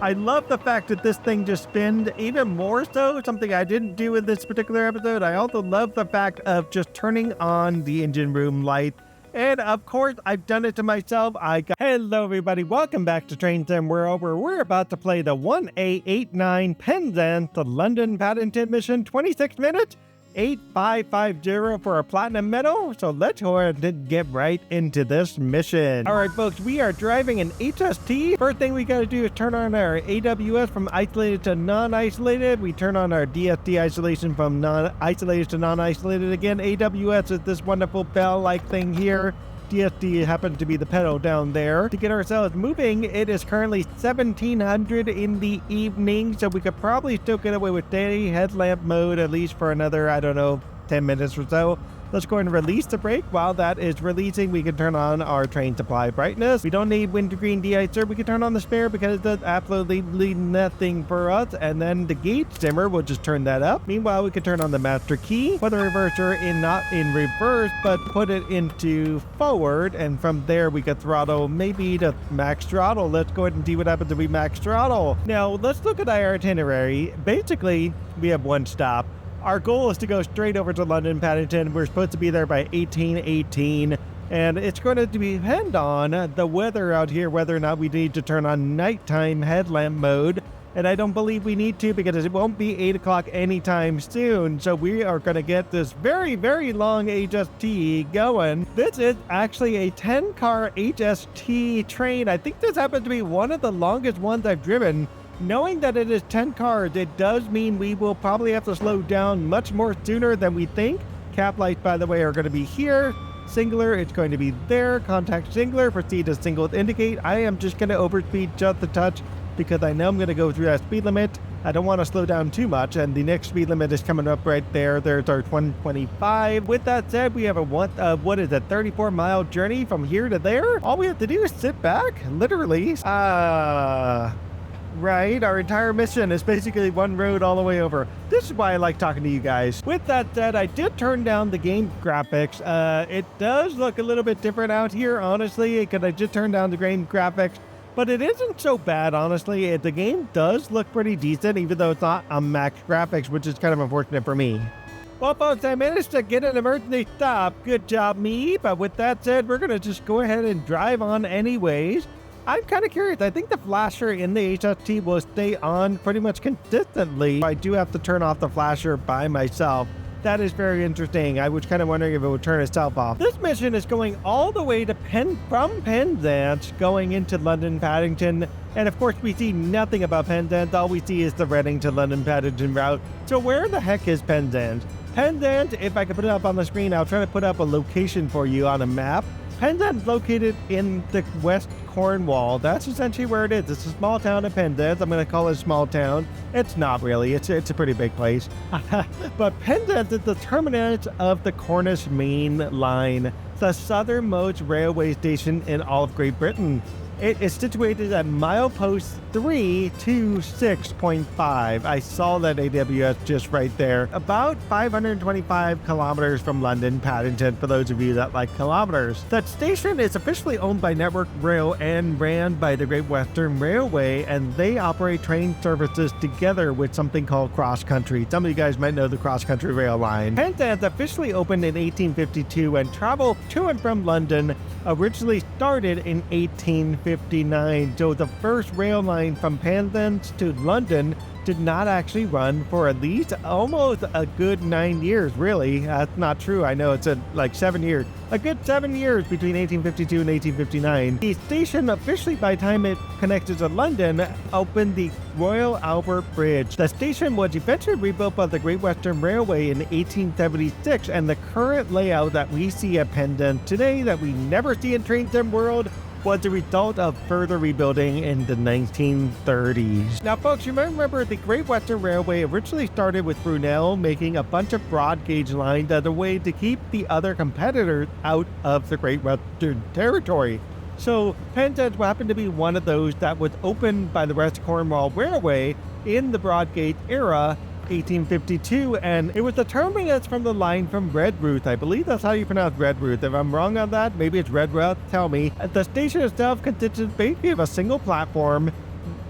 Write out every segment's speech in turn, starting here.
I love the fact that this thing just spins. Even more so, something I didn't do in this particular episode, I also love the fact of just turning on the engine room light. And of course, I've done it to myself. Hello everybody, welcome back to Train Sim World, where we're about to play the 1A89 Penzance, the London Paddington mission, 26 minutes, 8550 for a platinum medal. So let's go ahead and get right into this mission. All right, folks, we are driving an HST. First thing we got to do is turn on our AWS from isolated to non-isolated. We turn on our DSD isolation from non-isolated to non-isolated. Again, AWS is this wonderful bell-like thing here. DSD happens to be the pedal down there. To get ourselves moving, it is currently 1700 in the evening, so we could probably still get away with day headlamp mode at least for another, I don't know, 10 minutes or so. Let's go ahead and release the brake. While that is releasing, we can turn on our train supply brightness. We don't need wintergreen de-icer. We can turn on the spare because it does absolutely nothing for us. And then the gauge dimmer, we'll just turn that up. Meanwhile, we can turn on the master key, put the reverser in, not in reverse, but put it into forward. And from there, we can throttle maybe to max throttle. Let's go ahead and see what happens if we max throttle. Now, let's look at our itinerary. Basically, we have one stop. Our goal is to go straight over to London Paddington. We're supposed to be there by 1818, and it's going to depend on the weather out here, whether or not we need to turn on nighttime headlamp mode. And I don't believe we need to because it won't be 8 o'clock anytime soon. So we are going to get this very, very long HST going. This is actually a 10-car HST train. I think this happens to be one of the longest ones I've driven. Knowing that it is 10 cars, it does mean we will probably have to slow down much more sooner than we think. Cap lights, by the way, are going to be here. Singular, it's going to be there. Contact singular, proceed to single indicate. I am just going to overspeed just a touch because I know I'm going to go through that speed limit. I don't want to slow down too much, and the next speed limit is coming up right there. There's our 125. With that said, we have a 34-mile journey from here to there. All we have to do is sit back, literally. Right, our entire mission is basically one road all the way over. This is why I like talking to you guys. With that said, I did turn down the game graphics. It does look a little bit different out here, honestly, because I did turn down the game graphics. But it isn't so bad, honestly. The game does look pretty decent, even though it's not on max graphics, which is kind of unfortunate for me. Well, folks, I managed to get an emergency stop. Good job, me. But with that said, we're going to just go ahead and drive on anyways. I'm kind of curious. I think the flasher in the HST will stay on pretty much consistently. I do have to turn off the flasher by myself. That is very interesting. I was kind of wondering if it would turn itself off. This mission is going all the way to from Penzance, going into London Paddington. And of course, we see nothing about Penzance. All we see is the Reading to London Paddington route. So where the heck is Penzance? Penzance, if I could put it up on the screen, I'll try to put up a location for you on a map. Penzance is located in the West Cornwall. That's essentially where it is. It's a small town of Penzance. I'm going to call it a small town. It's not really. It's a pretty big place. But Penzance is the terminus of the Cornish Main Line, the southernmost railway station in all of Great Britain. It is situated at milepost 326.5. I saw that AWS just right there. About 525 kilometers from London Paddington, for those of you that like kilometers. That station is officially owned by Network Rail and ran by the Great Western Railway, and they operate train services together with something called Cross Country. Some of you guys might know the Cross Country Rail line. Penzance officially opened in 1852 and travel to and from London originally started in 1859. So the first rail line from Penzance to London did not actually run for at least almost a good 9 years, really. That's not true. I know it's like 7 years. A good 7 years between 1852 and 1859. The station officially, by the time it connected to London, opened the Royal Albert Bridge. The station was eventually rebuilt by the Great Western Railway in 1876, and the current layout that we see at Penzance today that we never see in Train Sim World was the result of further rebuilding in the 1930s. Now, folks, you might remember the Great Western Railway originally started with Brunel making a bunch of broad gauge lines as a way to keep the other competitors out of the Great Western territory. So Penzance happened to be one of those that was opened by the West Cornwall Railway in the broad gauge era, 1852, and it was the terminus from the line from Redruth. I believe that's how you pronounce Redruth. If I'm wrong on that, maybe it's Redruth, tell me. The station itself consisted basically of a single platform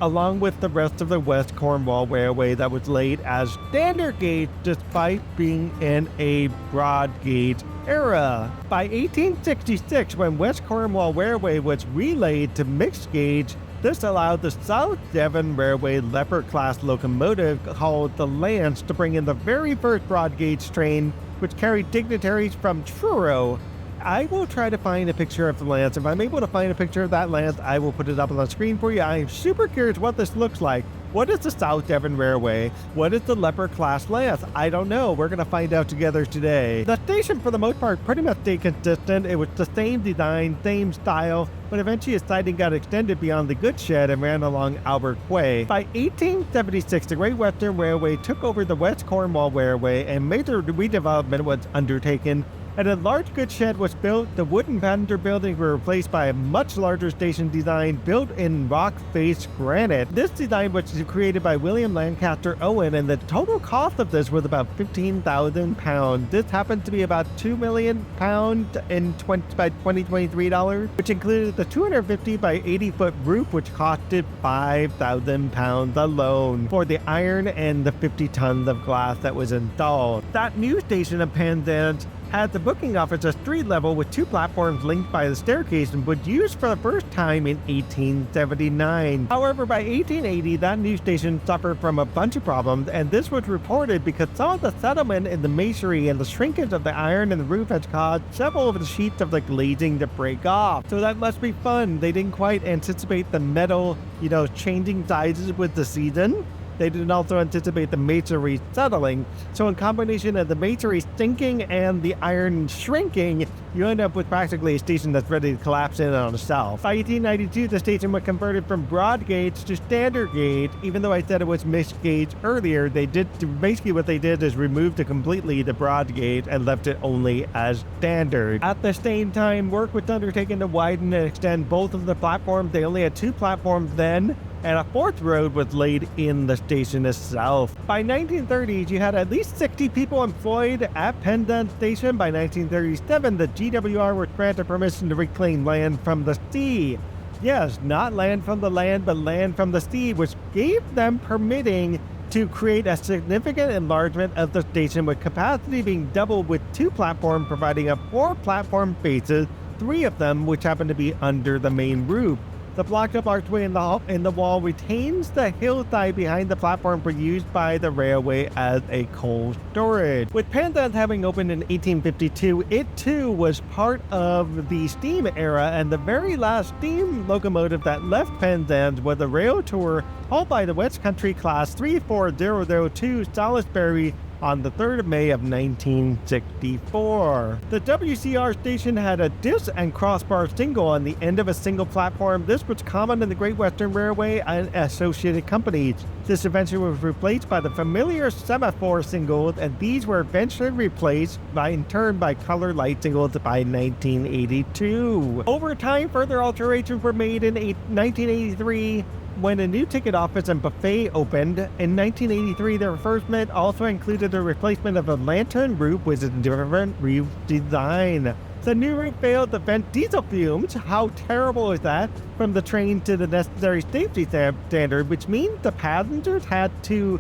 along with the rest of the West Cornwall Railway that was laid as standard gauge despite being in a broad gauge era. By 1866, when West Cornwall Railway was relayed to mixed gauge, this allowed the South Devon Railway Leopard-class locomotive called the Lance to bring in the very first broad gauge train, which carried dignitaries from Truro. I will try to find a picture of the Lance. If I'm able to find a picture of that Lance, I will put it up on the screen for you. I am super curious what this looks like. What is the South Devon Railway? What is the Leopard-class Lance? I don't know. We're going to find out together today. The station, for the most part, pretty much stayed consistent. It was the same design, same style, but eventually its siding got extended beyond the goods shed and ran along Albert Quay. By 1876, the Great Western Railway took over the West Cornwall Railway, and major redevelopment was undertaken. And a large goods shed was built. The wooden passenger buildings were replaced by a much larger station design built in rock-faced granite. This design was created by William Lancaster Owen, and the total cost of this was about £15,000. This happened to be about £2 million by 2023 dollars, which included the 250 by 80-foot roof, which costed £5,000 alone for the iron and the 50 tons of glass that was installed. That new station of Penzance had the booking office at street level with two platforms linked by the staircase and was used for the first time in 1879. However, by 1880, that new station suffered from a bunch of problems, and this was reported because some of the settlement in the masonry and the shrinkage of the iron in the roof has caused several of the sheets of the glazing to break off. So that must be fun. They didn't quite anticipate the metal, changing sizes with the season. They didn't also anticipate the masonry settling. So in combination of the masonry sinking and the iron shrinking, you end up with practically a station that's ready to collapse in on itself. By 1892, the station was converted from broad gauge to standard gauge. Even though I said it was mixed gauge earlier, basically what they did is removed completely the broad gauge and left it only as standard. At the same time, work was undertaken to widen and extend both of the platforms. They only had two platforms then, and a fourth road was laid in the station itself. By 1930s, you had at least 60 people employed at Penzance Station. By 1937, the GWR was granted permission to reclaim land from the sea. Yes, not land from the land, but land from the sea, which gave them permitting to create a significant enlargement of the station, with capacity being doubled, with two platforms providing up 4 platform faces, 3 of them which happen to be under the main roof. The blocked-up archway in the wall retains the hillside behind the platform for use by the railway as a coal storage. With Penzance having opened in 1852, it too was part of the steam era, and the very last steam locomotive that left Penzance was a rail tour hauled by the West Country Class 34002 Salisbury on the 3rd of May of 1964. The WCR station had a disc and crossbar single on the end of a single platform. This was common in the Great Western Railway and associated companies. This eventually was replaced by the familiar semaphore singles, and these were eventually replaced in turn by color light singles by 1982. Over time, further alterations were made in 1983, when a new ticket office and buffet opened. In 1983, the refurbishment also included the replacement of a lantern roof with a different roof design. The new roof failed to vent diesel fumes. How terrible is that? From the train to the necessary safety standard, which means the passengers had to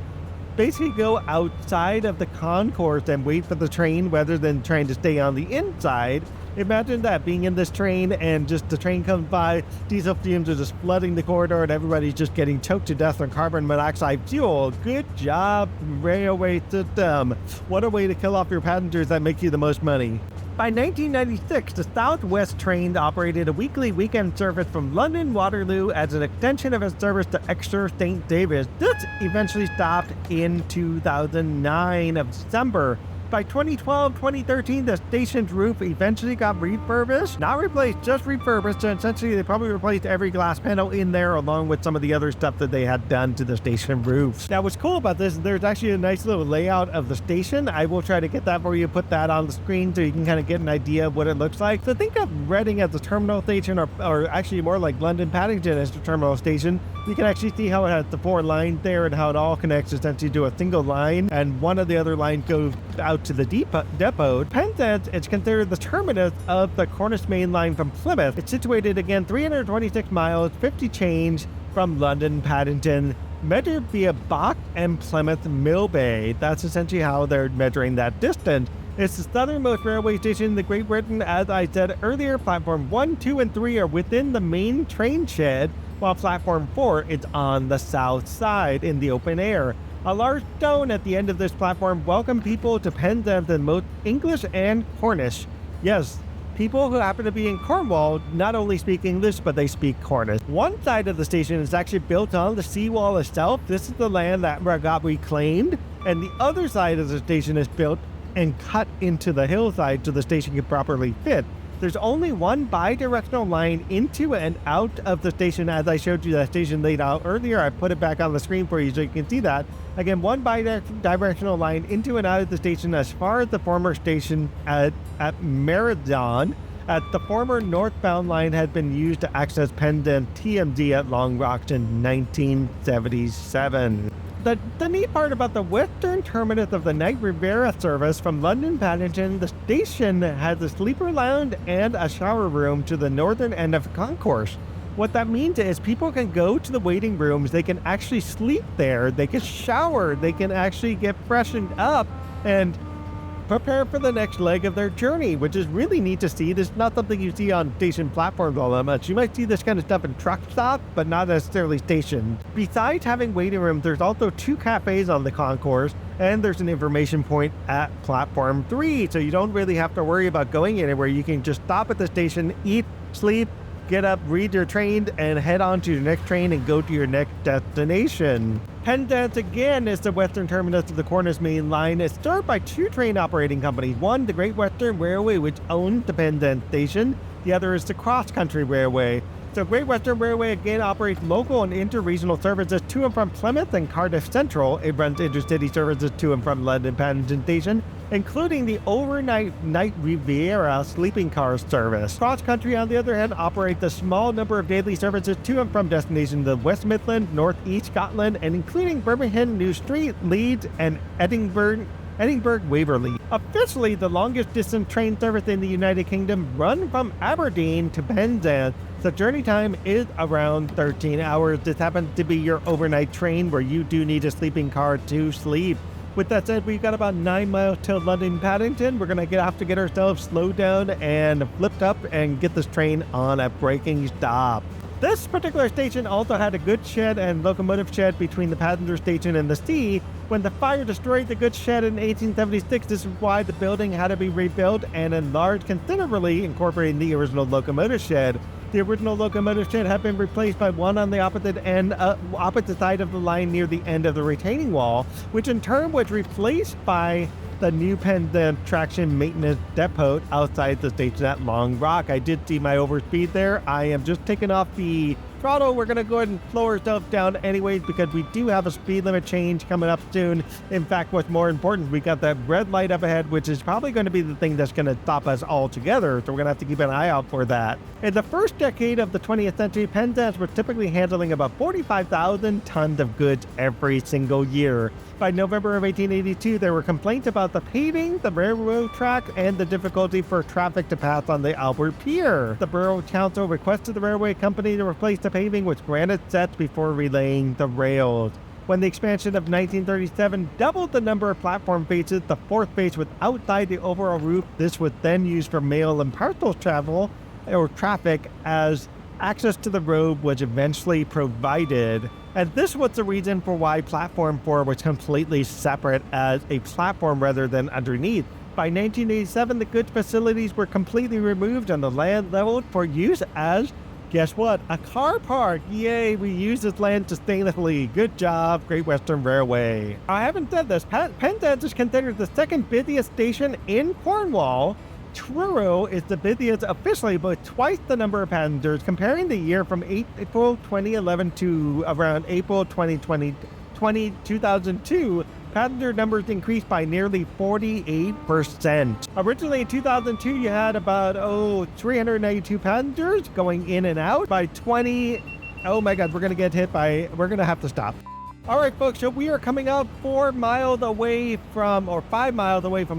basically go outside of the concourse and wait for the train rather than trying to stay on the inside. Imagine that, being in this train and just the train comes by, diesel fumes are just flooding the corridor and everybody's just getting choked to death on carbon monoxide fuel. Good job, railway system. What a way to kill off your passengers that makes you the most money. By 1996, the Southwest train operated a weekly weekend service from London Waterloo as an extension of its service to Exeter St. David's. This eventually stopped in 2009 of December. By 2012-2013, the station's roof eventually got refurbished. Not replaced, just refurbished. So essentially, they probably replaced every glass panel in there along with some of the other stuff that they had done to the station roof. Now, what's cool about this is there's actually a nice little layout of the station. I will try to get that for you, put that on the screen so you can kind of get an idea of what it looks like. So think of Reading as the terminal station, or actually more like London Paddington as the terminal station. You can actually see how it has the 4 lines there and how it all connects essentially to a single line, and one of the other lines goes out to the depot. Penzance is considered the terminus of the Cornish Main Line from Plymouth. It's situated again 326 miles, 50 change from London Paddington, measured via Bach and Plymouth Mill Bay. That's essentially how they're measuring that distance. It's the southernmost railway station in the Great Britain. As I said earlier, platform 1, 2, and 3 are within the main train shed, while platform 4 is on the south side in the open air. A large stone at the end of this platform welcomed people to Penzance in both English and Cornish. Yes, people who happen to be in Cornwall not only speak English, but they speak Cornish. One side of the station is actually built on the seawall itself. This is the land that got reclaimed. And the other side of the station is built and cut into the hillside so the station can properly fit. There's only one bi-directional line into and out of the station. As I showed you that station laid out earlier, I put it back on the screen for you so you can see that. Again, one bi-directional line into and out of the station as far as the former station at Meriden. The former northbound line had been used to access Penzance TMZ at Long Rock in 1977. The neat part about the western terminus of the Night Riviera service from London Paddington, the station has a sleeper lounge and a shower room to the northern end of the concourse. What that means is people can go to the waiting rooms, they can actually sleep there, they can shower, they can actually get freshened up and prepare for the next leg of their journey, which is really neat to see. This is not something you see on station platforms all that much. You might see this kind of stuff in truck stops, but not necessarily stations. Besides having waiting rooms, there's also 2 cafes on the concourse, and there's an information point at platform 3, so you don't really have to worry about going anywhere. You can just stop at the station, eat, sleep, get up, read your train, and head on to your next train and go to your next destination. Penzance again is the western terminus of the Cornish Main Line. It's served by 2 train operating companies. One, the Great Western Railway, which owns the Penzance station. The other is the Cross Country Railway. So Great Western Railway again operates local and inter-regional services to and from Plymouth and Cardiff Central. It runs intercity services to and from London Paddington Station, including the overnight Night Riviera sleeping car service. Cross Country, on the other hand, operates a small number of daily services to and from destinations of West Midlands, North East Scotland, and including Birmingham, New Street, Leeds, and Edinburgh Waverley. Officially, the longest distance train service in the United Kingdom run from Aberdeen to Penzance. The journey time is around 13 hours. This happens to be your overnight train where you do need a sleeping car to sleep. With that said, we've got about 9 miles till London Paddington. We're going to have to get ourselves slowed down and flipped up and get this train on a braking stop. This particular station also had a goods shed and locomotive shed between the passenger station and the sea. When the fire destroyed the goods shed in 1876, this is why the building had to be rebuilt and enlarged considerably, incorporating the original locomotive shed. The original locomotive shed had been replaced by one on the opposite side of the line near the end of the retaining wall, which in turn was replaced by the new Penzance traction maintenance depot outside the station at Long Rock. I did see my overspeed there. I am just taking off the throttle. We're going to go ahead and slow ourselves down anyways because we do have a speed limit change coming up soon. In fact, what's more important, we got that red light up ahead, which is probably going to be the thing that's going to stop us all together. So we're going to have to keep an eye out for that. In the first decade of the 20th century, Penzance was typically handling about 45,000 tons of goods every single year. By November of 1882, there were complaints about the paving, the railroad track, and the difficulty for traffic to pass on the Albert Pier. The Borough Council requested the railway company to replace the paving with granite sets before relaying the rails. When the expansion of 1937 doubled the number of platform faces, the fourth face was outside the overall roof. This was then used for mail and parcel travel or traffic as access to the road was eventually provided. And this was the reason for why Platform 4 was completely separate as a platform rather than underneath. By 1987, the goods facilities were completely removed and the land leveled for use as, guess what, a car park. Yay, we use this land sustainably. Good job, Great Western Railway. I haven't said this, Penzance is considered the second busiest station in Cornwall. Truro is the busiest officially, but twice the number of passengers. Comparing the year from April 2011 to around April 2002, passenger numbers increased by nearly 48%. Originally in 2002, you had about 392 passengers going in and out. By oh my God, we're gonna have to stop. All right, folks, so we are coming out 5 miles away from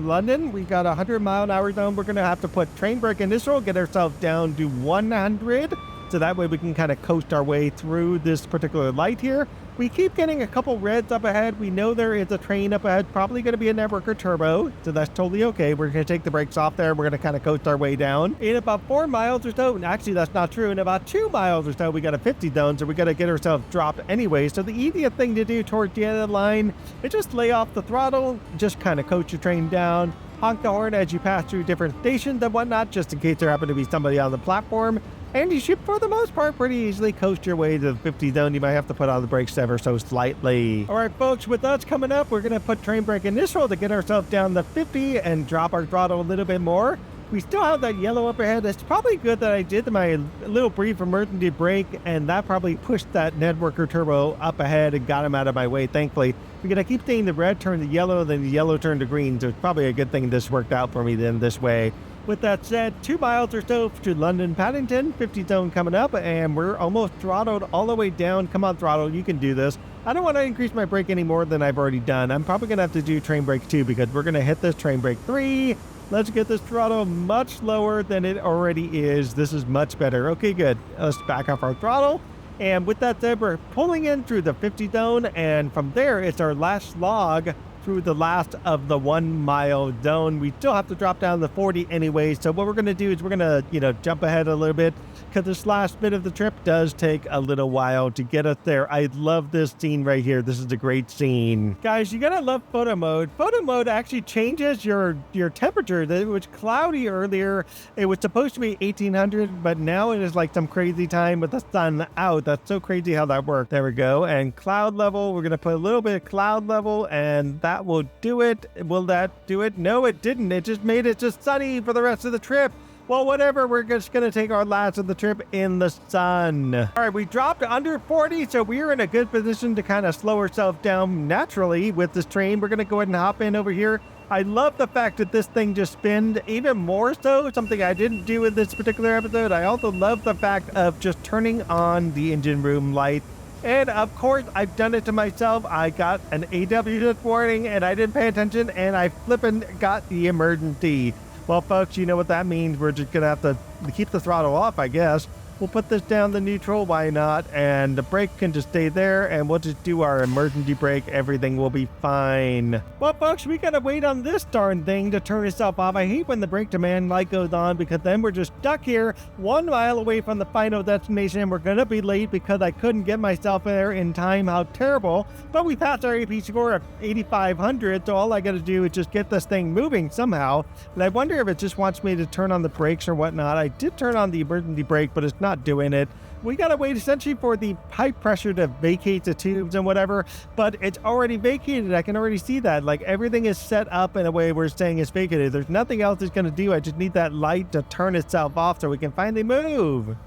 London. We got a 100-mile-an-hour zone. We're going to have to put train brake initial, get ourselves down to 100. so that way we can kind of coast our way through this particular light here. We keep getting a couple reds up ahead. We know there is a train up ahead, probably going to be a networker turbo, so that's totally okay. We're going to take the brakes off there. We're going to kind of coast our way down. In about 4 miles or so, actually that's not true, in about 2 miles or so, we got a 50 zone, so we got to get ourselves dropped anyway. So the easiest thing to do towards the end of the line is just lay off the throttle, just kind of coast your train down, honk the horn as you pass through different stations and whatnot, just in case there happen to be somebody on the platform. And you should, for the most part, pretty easily coast your way to the 50 zone. You might have to put on the brakes ever so slightly. All right, folks, with us coming up, we're going to put train brake initial to get ourselves down to 50 and drop our throttle a little bit more. We still have that yellow up ahead. It's probably good that I did my little brief emergency brake, and that probably pushed that networker turbo up ahead and got him out of my way, thankfully. We're going to keep seeing the red turn to yellow, then the yellow turn to green, so it's probably a good thing this worked out for me then this way. With that said, 2 miles or so to London Paddington, 50 zone coming up, and we're almost throttled all the way down. Come on, throttle, you can do this. I don't want to increase my brake any more than I've already done. I'm probably going to have to do train brake 2 because we're going to hit this train brake 3. Let's get this throttle much lower than it already is. This is much better. Okay, good. Let's back off our throttle. And with that said, we're pulling in through the 50 zone, and from there, it's our last slog through the last of the 1 mile zone. We still have to drop down to 40 anyway, so what we're going to do is we're going to, jump ahead a little bit, because this last bit of the trip does take a little while to get us there. I love this scene right here. This is a great scene. Guys, you gotta love photo mode. Photo mode actually changes your temperature. It was cloudy earlier. It was supposed to be 1800, but now it is like some crazy time with the sun out. That's so crazy how that worked. There we go. And cloud level, we're gonna put a little bit of cloud level, and that will do it. Will that do it? No, it didn't. It just made it just sunny for the rest of the trip. Well, whatever, we're just going to take our last of the trip in the sun. All right, we dropped under 40, so we're in a good position to kind of slow ourselves down naturally with this train. We're going to go ahead and hop in over here. I love the fact that this thing just spins, even more so, something I didn't do in this particular episode. I also love the fact of just turning on the engine room light. And of course, I've done it to myself. I got an AWS warning and I didn't pay attention, and I flippin' got the emergency. Well, folks, you know what that means. We're just going to have to keep the throttle off, I guess. We'll put this down to neutral, why not? And the brake can just stay there, and we'll just do our emergency brake. Everything will be fine. Well, folks, we gotta wait on this darn thing to turn itself off. I hate when the brake demand light goes on, because then we're just stuck here 1 mile away from the final destination. We're gonna be late because I couldn't get myself there in time. How terrible. But we passed our AP score of 8,500, so all I gotta do is just get this thing moving somehow. And I wonder if it just wants me to turn on the brakes or whatnot. I did turn on the emergency brake, but it's not doing it. We gotta wait essentially for the pipe pressure to vacate the tubes and whatever, but it's already vacated. I can already see that. Like, everything is set up in a way where it's saying it's vacated. There's nothing else it's gonna do. I just need that light to turn itself off so we can finally move.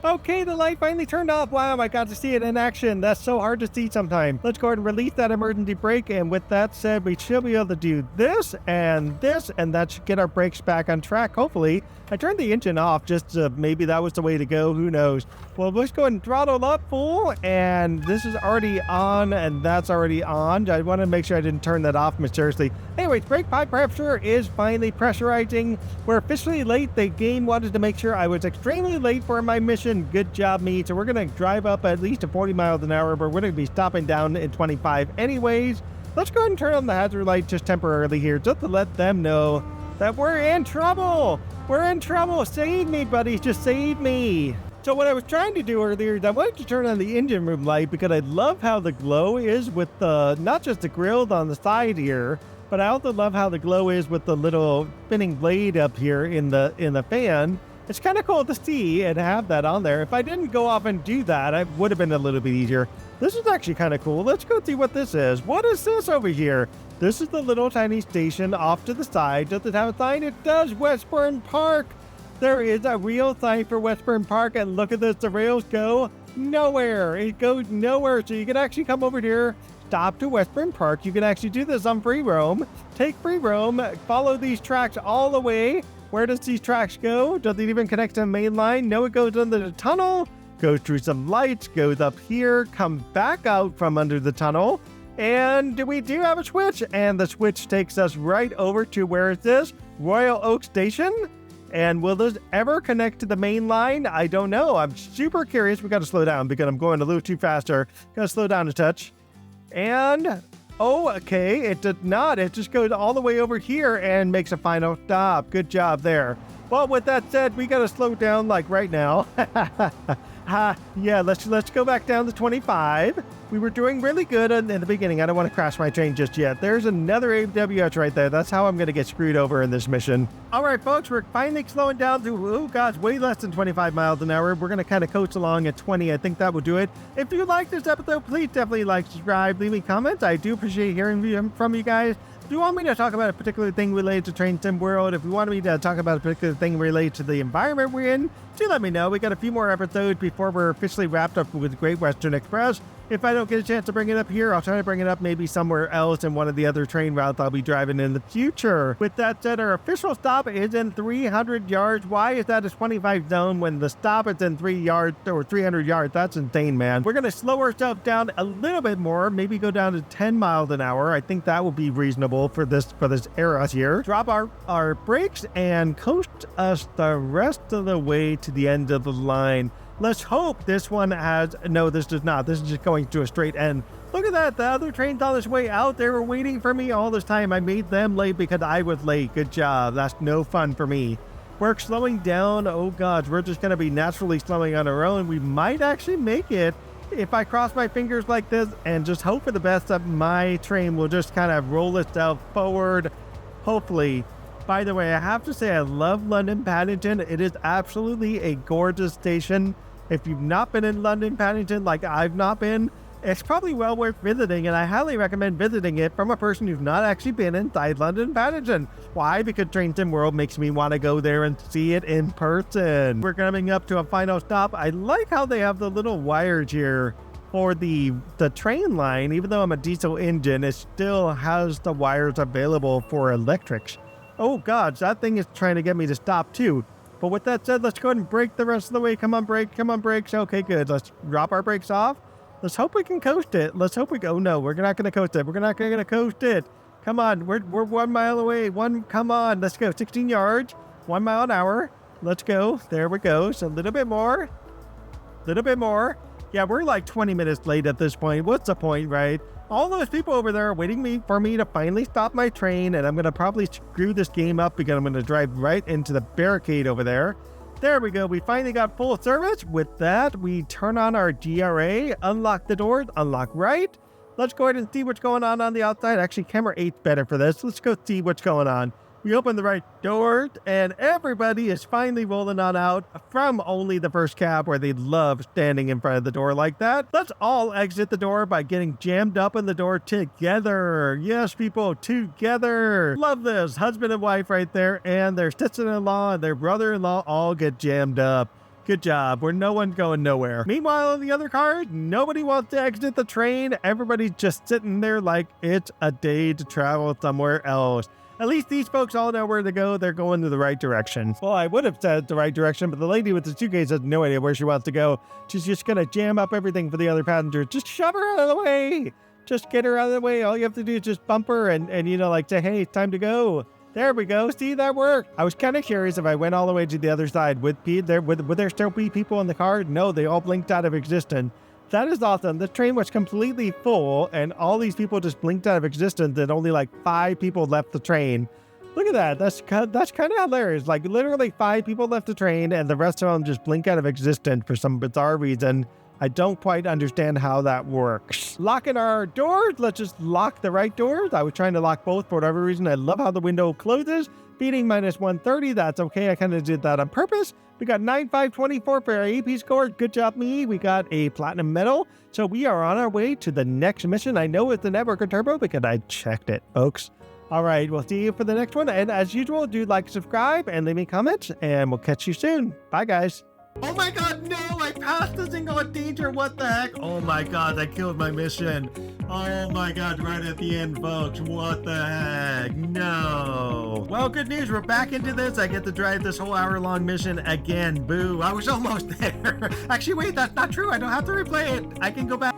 Okay, the light finally turned off. Wow, I got to see it in action. That's so hard to see sometimes. Let's go ahead and release that emergency brake. And with that said, we should be able to do this, and that should get our brakes back on track, hopefully. I turned the engine off just to, maybe that was the way to go. Who knows? Well, let's go ahead and throttle up full. And this is already on, and that's already on. I want to make sure I didn't turn that off mysteriously. Anyways, brake pipe pressure is finally pressurizing. We're officially late. The game wanted to make sure I was extremely late for my mission. Good job, me. So we're going to drive up at least to 40 miles an hour, but we're going to be stopping down at 25 anyways. Let's go ahead and turn on the hazard light just temporarily here, just to let them know that we're in trouble. We're in trouble. Save me, buddy. Just save me. So what I was trying to do earlier is I wanted to turn on the engine room light because I love how the glow is with the, not just the grill on the side here, but I also love how the glow is with the little spinning blade up here in the fan. It's kind of cool to see and have that on there. If I didn't go off and do that, it would have been a little bit easier. This is actually kind of cool. Let's go see what this is. What is this over here? This is the little tiny station off to the side. Does it have a sign? It does. Westburn Park. There is a real sign for Westburn Park, and look at this. The rails go nowhere. It goes nowhere. So you can actually come over here, stop to Westburn Park. You can actually do this on free roam. Take free roam, follow these tracks all the way. Where does these tracks go? Does it even connect to the main line? No, it goes under the tunnel, goes through some lights, goes up here, comes back out from under the tunnel. And we do have a switch, and the switch takes us right over to, where is this? Royal Oak Station. And will this ever connect to the main line? I don't know. I'm super curious. We got to slow down because I'm going a little too faster. Got to slow down a touch. And, oh, okay, it did not. It just goes all the way over here and makes a final stop. Good job there. Well, with that said, we got to slow down like right now. Yeah, let's go back down to 25. We were doing really good in the beginning. I don't want to crash my train just yet. There's another AWS right there. That's how I'm going to get screwed over in this mission. All right, folks, we're finally slowing down to, oh gosh, way less than 25 miles an hour. We're going to kind of coast along at 20. I think that will do it. If you like this episode, please definitely like, subscribe, leave me comments. I do appreciate hearing from you guys. If you want me to talk about a particular thing related to Train Sim World, if you want me to talk about a particular thing related to the environment we're in, do let me know. We got a few more episodes before we're officially wrapped up with Great Western Express. If I don't get a chance to bring it up here, I'll try to bring it up maybe somewhere else in one of the other train routes I'll be driving in the future. With that said, our official stop is in 300 yards. Why is that a 25 zone when the stop is in 3 yards or 300 yards? That's insane, man. We're going to slow ourselves down a little bit more, maybe go down to 10 miles an hour. I think that will be reasonable for this era here. Drop our brakes and coast us the rest of the way to the end of the line. Let's hope this one has... No, this does not. This is just going to a straight end. Look at that. The other train's on its way out. They were waiting for me all this time. I made them late because I was late. Good job. That's no fun for me. We're slowing down. Oh, God. We're just going to be naturally slowing on our own. We might actually make it if I cross my fingers like this and just hope for the best that my train will just kind of roll itself forward. Hopefully. By the way, I have to say I love London Paddington. It is absolutely a gorgeous station. If you've not been in London Paddington like I've not been, it's probably well worth visiting, and I highly recommend visiting it from a person who's not actually been inside London Paddington. Why? Because Train Sim World makes me want to go there and see it in person. We're coming up to a final stop. I like how they have the little wires here for the train line. Even though I'm a diesel engine, it still has the wires available for electrics. Oh God, that thing is trying to get me to stop too. But with that said, let's go ahead and brake the rest of the way. Come on, brake. Come on, brakes. Okay, good. Let's drop our brakes off. Let's hope we can coast it. Let's hope we go. No, we're not going to coast it. We're not going to coast it. Come on. We're 1 mile away. Come on. Let's go. 16 yards. 1 mile an hour. Let's go. There we go. So a little bit more. Little bit more. Yeah, we're like 20 minutes late at this point. What's the point, right? All those people over there are waiting for me to finally stop my train, and I'm going to probably screw this game up because I'm going to drive right into the barricade over there. There we go. We finally got full service. With that, we turn on our GRA, unlock the doors, unlock right. Let's go ahead and see what's going on the outside. Actually, camera 8's better for this. Let's go see what's going on. We open the right doors, and everybody is finally rolling on out from only the first cab, where they love standing in front of the door like that. Let's all exit the door by getting jammed up in the door together. Yes, people, together. Love this. Husband and wife right there, and their sister-in-law and their brother-in-law all get jammed up. Good job. We're no one going nowhere. Meanwhile, in the other car, nobody wants to exit the train. Everybody's just sitting there like it's a day to travel somewhere else. At least these folks all know where to go. They're going to the right direction. Well, I would have said the right direction, but the lady with the suitcase has no idea where she wants to go. She's just going to jam up everything for the other passengers. Just shove her out of the way. Just get her out of the way. All you have to do is just bump her and you know, like say, hey, it's time to go. There we go. See, that worked. I was kind of curious if I went all the way to the other side. Would there still be people in the car? No, they all blinked out of existence. That is awesome. The train was completely full, and all these people just blinked out of existence, and only like 5 people left the train. Look at that. That's kind of hilarious. Like, literally 5 people left the train, and the rest of them just blink out of existence for some bizarre reason. I don't quite understand how that works. Locking our doors. Let's just lock the right doors. I was trying to lock both for whatever reason. I love how the window closes. Beating minus 130. That's okay. I kind of did that on purpose. We got 9524 for our AP score. Good job, me. We got a platinum medal. So we are on our way to the next mission. I know it's the Network Turbo because I checked it, folks. All right, we'll see you for the next one. And as usual, do like, subscribe, and leave me comments, and we'll catch you soon. Bye, guys. Oh my God, no, I passed the single danger. What the heck? Oh my God, I killed my mission. Oh my God, right at the end, folks. What the heck? No. Well, good news. We're back into this. I get to drive this whole hour-long mission again. Boo. I was almost there. Actually, wait, that's not true. I don't have to replay it. I can go back.